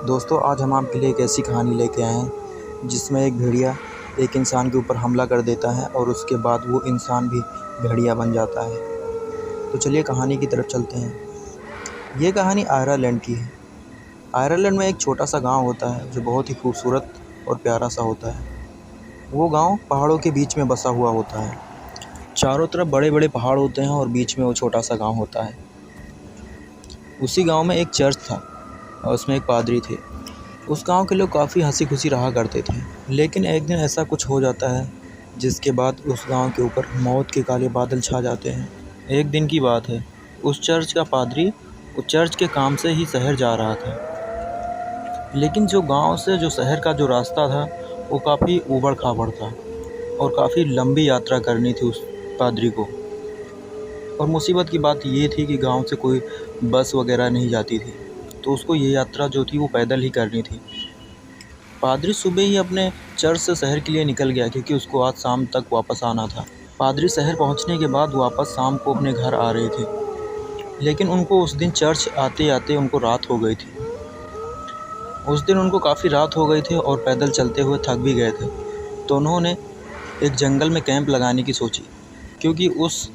दोस्तों, आज हम आपके लिए एक ऐसी कहानी लेके आए हैं जिसमें एक भेड़िया एक इंसान के ऊपर हमला कर देता है और उसके बाद वो इंसान भी भेड़िया बन जाता है। तो चलिए कहानी की तरफ चलते हैं। ये कहानी आयरलैंड की है। आयरलैंड में एक छोटा सा गांव होता है जो बहुत ही खूबसूरत और प्यारा सा होता है। वो गांव पहाड़ों के बीच में बसा हुआ होता है। चारों तरफ बड़े बड़े पहाड़ होते हैं और बीच में वो छोटा सा गाँव होता है। उसी गाँव में एक चर्च था और उसमें एक पादरी थे। उस गांव के लोग काफ़ी हंसी खुशी रहा करते थे, लेकिन एक दिन ऐसा कुछ हो जाता है जिसके बाद उस गांव के ऊपर मौत के काले बादल छा जाते हैं। एक दिन की बात है, उस चर्च का पादरी उस चर्च के काम से ही शहर जा रहा था, लेकिन जो गांव से जो शहर का जो रास्ता था वो काफ़ी ऊबड़ खाबड़ था और काफ़ी लंबी यात्रा करनी थी उस पादरी को। और मुसीबत की बात ये थी कि गांव से कोई बस वगैरह नहीं जाती थी, तो उसको ये यात्रा जो थी वो पैदल ही करनी थी। पादरी सुबह ही अपने चर्च से शहर के लिए निकल गया क्योंकि उसको आज शाम तक वापस आना था। पादरी शहर पहुंचने के बाद वापस शाम को अपने घर आ रहे थे, लेकिन उनको उस दिन चर्च आते आते उनको रात हो गई थी। उस दिन उनको काफ़ी रात हो गई थी और पैदल चलते हुए थक भी गए थे, तो उन्होंने एक जंगल में कैंप लगाने की सोची, क्योंकि उस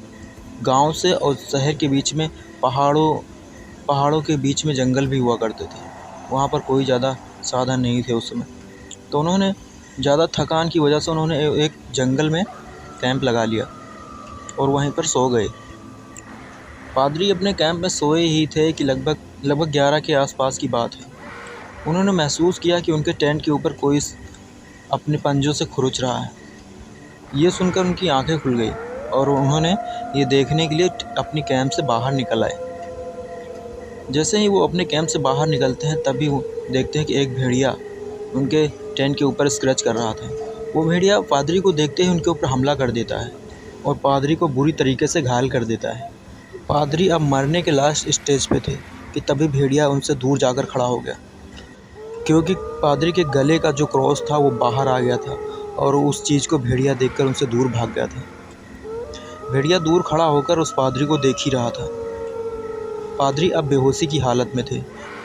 गांव से और शहर के बीच में पहाड़ों के बीच में जंगल भी हुआ करते थे। वहाँ पर कोई ज़्यादा साधन नहीं थे उस समय, तो उन्होंने ज़्यादा थकान की वजह से उन्होंने एक जंगल में कैंप लगा लिया और वहीं पर सो गए। पादरी अपने कैंप में सोए ही थे कि लगभग 11 के आसपास की बात है। उन्होंने महसूस किया कि उनके टेंट के ऊपर कोई अपने पंजों से खुरच रहा है। ये सुनकर उनकी आंखें खुल गई और उन्होंने ये देखने के लिए अपनी कैंप से बाहर निकल आए। जैसे ही वो अपने कैंप से बाहर निकलते हैं तभी वो देखते हैं कि एक भेड़िया उनके टेंट के ऊपर स्क्रैच कर रहा था। वो भेड़िया पादरी को देखते ही उनके ऊपर हमला कर देता है और पादरी को बुरी तरीके से घायल कर देता है। पादरी अब मरने के लास्ट स्टेज पे थे कि तभी भेड़िया उनसे दूर जाकर खड़ा हो गया, क्योंकि पादरी के गले का जो क्रॉस था वो बाहर आ गया था और उस चीज़ को भेड़िया देखकर उनसे दूर भाग गया था। भेड़िया दूर खड़ा होकर उस पादरी को देख ही रहा था। पादरी अब बेहोशी की हालत में थे।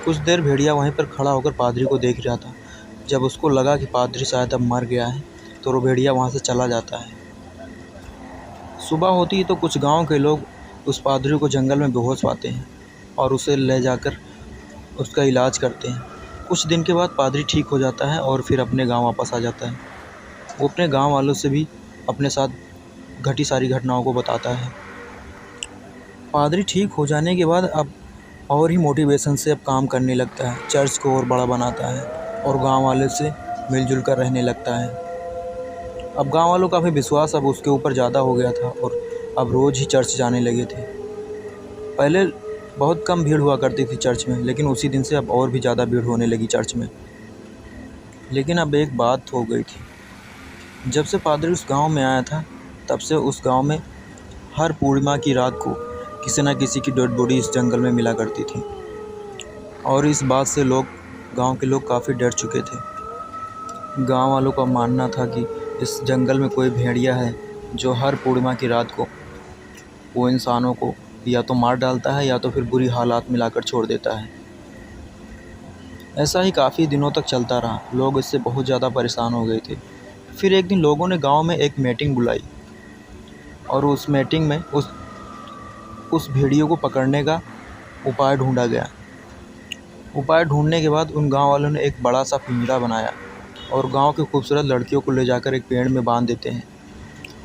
कुछ देर भेड़िया वहीं पर खड़ा होकर पादरी को देख रहा था। जब उसको लगा कि पादरी शायद अब मर गया है तो वो भेड़िया वहाँ से चला जाता है। सुबह होती ही तो कुछ गांव के लोग उस पादरी को जंगल में बेहोश पाते हैं और उसे ले जाकर उसका इलाज करते हैं। कुछ दिन के बाद पादरी ठीक हो जाता है और फिर अपने गाँव वापस आ जाता है। वो अपने गाँव वालों से भी अपने साथ घटी सारी घटनाओं को बताता है। पादरी ठीक हो जाने के बाद अब और ही मोटिवेशन से अब काम करने लगता है, चर्च को और बड़ा बनाता है और गांव वाले से मिलजुल कर रहने लगता है। अब गांव वालों का भी विश्वास अब उसके ऊपर ज़्यादा हो गया था और अब रोज़ ही चर्च जाने लगे थे। पहले बहुत कम भीड़ हुआ करती थी चर्च में, लेकिन उसी दिन से अब और भी ज़्यादा भीड़ होने लगी चर्च में। लेकिन अब एक बात हो गई थी, जब से पादरी उस गाँव में आया था तब से उस गाँव में हर पूर्णिमा की रात को किसी न किसी की डेड बॉडी इस जंगल में मिला करती थी और इस बात से गांव के लोग काफ़ी डर चुके थे। गांव वालों का मानना था कि इस जंगल में कोई भेड़िया है जो हर पूर्णिमा की रात को वो इंसानों को या तो मार डालता है या तो फिर बुरी हालात में लाकर छोड़ देता है। ऐसा ही काफ़ी दिनों तक चलता रहा। लोग इससे बहुत ज़्यादा परेशान हो गए थे। फिर एक दिन लोगों ने गाँव में एक मीटिंग बुलाई और उस मीटिंग में उस भेड़ियों को पकड़ने का उपाय ढूंढा गया। उपाय ढूंढने के बाद उन गांव वालों ने एक बड़ा सा पिंजरा बनाया और गांव की खूबसूरत लड़कियों को ले जाकर एक पेड़ में बांध देते हैं।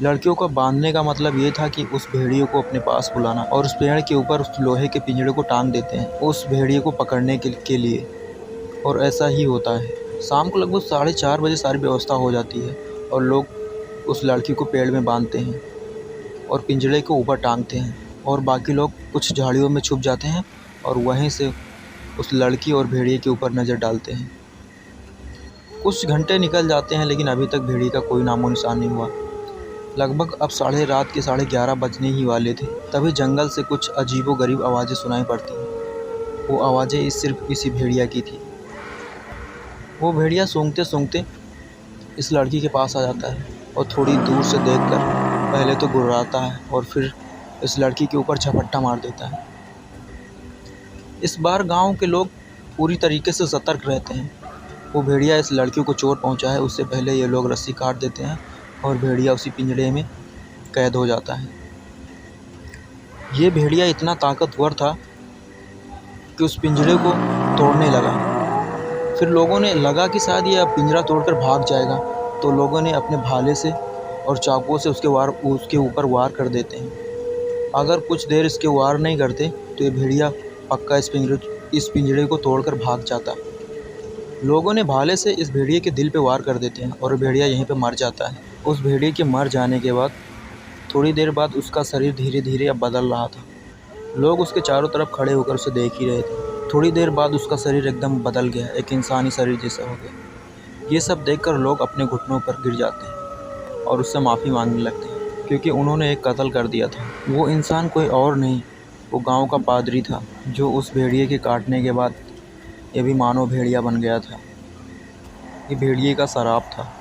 लड़कियों को बांधने का मतलब ये था कि उस भेड़ियों को अपने पास बुलाना और उस पेड़ के ऊपर उस लोहे के पिंजरे को टांग देते हैं उस भेड़िए को पकड़ने के लिए। और ऐसा ही होता है। शाम को लगभग 4:30 बजे सारी व्यवस्था हो जाती है और लोग उस लड़की को पेड़ में बांधते हैं और पिंजरे को ऊपर टांगते हैं और बाकी लोग कुछ झाड़ियों में छुप जाते हैं और वहीं से उस लड़की और भेड़िए के ऊपर नज़र डालते हैं। कुछ घंटे निकल जाते हैं लेकिन अभी तक भेड़िए का कोई नामो निशान नहीं हुआ। लगभग अब रात के 11:30 बजने ही वाले थे, तभी जंगल से कुछ अजीबोगरीब आवाज़ें सुनाई पड़ती हैं। वो आवाज़ें सिर्फ इसी भेड़िया की थी। वो भेड़िया सूंघते सूंघते इस लड़की के पास आ जाता है और थोड़ी दूर से देखकर पहले तो गुर्राता है और फिर इस लड़की के ऊपर झपट्टा मार देता है। इस बार गांव के लोग पूरी तरीके से सतर्क रहते हैं। वो भेड़िया इस लड़की को चोट पहुंचाए उससे पहले ये लोग रस्सी काट देते हैं और भेड़िया उसी पिंजड़े में कैद हो जाता है। ये भेड़िया इतना ताकतवर था कि उस पिंजरे को तोड़ने लगा। फिर लोगों ने लगा कि शायद ये अब पिंजरा तोड़कर भाग जाएगा, तो लोगों ने अपने भाले से और चाकुओं से उसके ऊपर वार कर देते हैं। अगर कुछ देर इसके वार नहीं करते तो ये भेड़िया पक्का इस पिंजरे को तोड़कर भाग जाता। लोगों ने भाले से इस भेड़िए के दिल पे वार कर देते हैं और भेड़िया यहीं पे मर जाता है। उस भेड़िए के मर जाने के बाद थोड़ी देर बाद उसका शरीर धीरे धीरे अब बदल रहा था। लोग उसके चारों तरफ खड़े होकर उसे देख ही रहे थे। थोड़ी देर बाद उसका शरीर एकदम बदल गया, एक इंसानी शरीर जैसा हो गया। ये सब देखकर लोग अपने घुटनों पर गिर जाते हैं और उससे माफ़ी मांगने लगते हैं, क्योंकि उन्होंने एक कत्ल कर दिया था। वो इंसान कोई और नहीं, वो गांव का पादरी था, जो उस भेड़िए के काटने के बाद ये भी मानव भेड़िया बन गया था। ये भेड़िए का श्राप था।